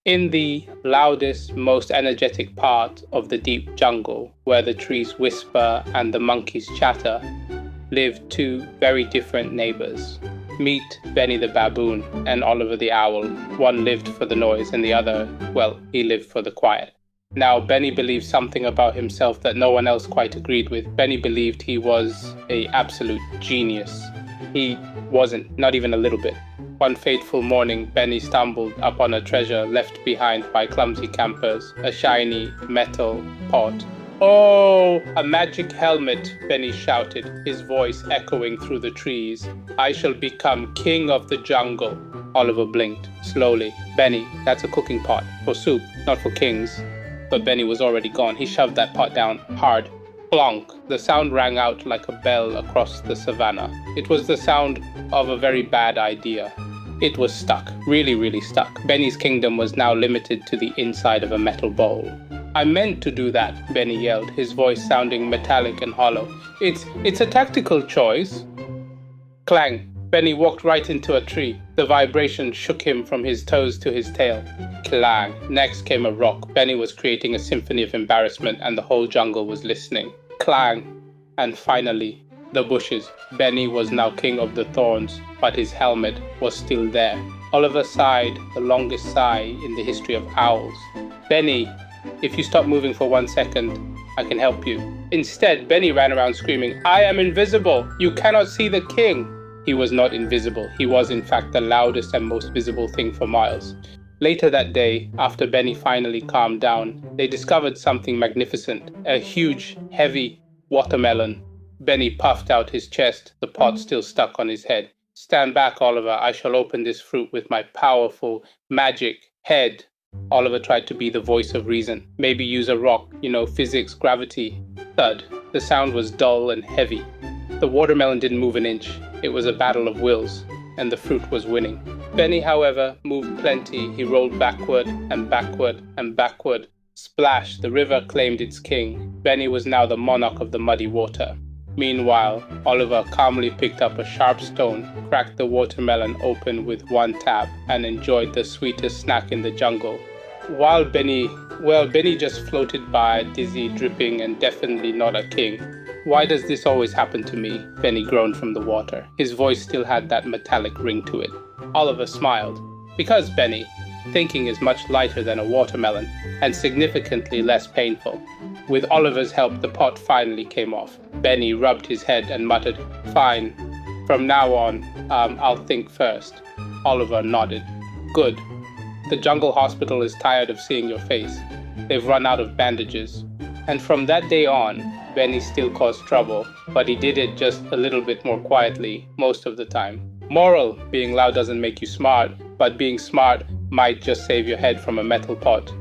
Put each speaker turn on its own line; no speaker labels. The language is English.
In the loudest, most energetic part of the deep jungle, where the trees whisper and the monkeys chatter, lived two very different neighbors. Meet Benny the baboon and Oliver the owl. One lived for the noise and the other, well, he lived for the quiet. Now, Benny believed something about himself that no one else quite agreed with. Benny believed he was an absolute genius. He wasn't, not even a little bit. One fateful morning, Benny stumbled upon a treasure left behind by clumsy campers, a shiny metal pot. "Oh, a magic helmet," Benny shouted, his voice echoing through the trees. "I shall become king of the jungle." Oliver blinked, slowly. "Benny, that's a cooking pot, for soup, not for kings." But Benny was already gone. He shoved that pot down, hard. Plonk! The sound rang out like a bell across the savannah. It was the sound of a very bad idea. It was stuck, really, really stuck. Benny's kingdom was now limited to the inside of a metal bowl. "I meant to do that," Benny yelled, his voice sounding metallic and hollow. It's a tactical choice." Clang! Benny walked right into a tree. The vibration shook him from his toes to his tail. Clang! Next came a rock. Benny was creating a symphony of embarrassment and the whole jungle was listening. Clang! And finally, the bushes. Benny was now king of the thorns, but his helmet was still there. Oliver sighed, the longest sigh in the history of owls. "Benny, if you stop moving for 1 second, I can help you." Instead, Benny ran around screaming, "I am invisible! You cannot see the king!" He was not invisible. He was in fact the loudest and most visible thing for miles. Later that day, after Benny finally calmed down, they discovered something magnificent, a huge, heavy watermelon. Benny puffed out his chest, the pot still stuck on his head. "Stand back, Oliver. I shall open this fruit with my powerful magic head." Oliver tried to be the voice of reason. "Maybe use a rock, physics, gravity." Thud. The sound was dull and heavy. The watermelon didn't move an inch. It was a battle of wills, and the fruit was winning. Benny, however, moved plenty. He rolled backward and backward and backward. Splash! The river claimed its king. Benny was now the monarch of the muddy water. Meanwhile, Oliver calmly picked up a sharp stone, cracked the watermelon open with one tap, and enjoyed the sweetest snack in the jungle. While Benny just floated by, dizzy, dripping, and definitely not a king. "Why does this always happen to me?" Benny groaned from the water. His voice still had that metallic ring to it. Oliver smiled. "Because, Benny, thinking is much lighter than a watermelon, and significantly less painful." With Oliver's help, the pot finally came off. Benny rubbed his head and muttered, "Fine. From now on, I'll think first." Oliver nodded. "Good. The jungle hospital is tired of seeing your face. They've run out of bandages." And from that day on, Benny still caused trouble, but he did it just a little bit more quietly most of the time. Moral: being loud doesn't make you smart, but being smart might just save your head from a metal pot.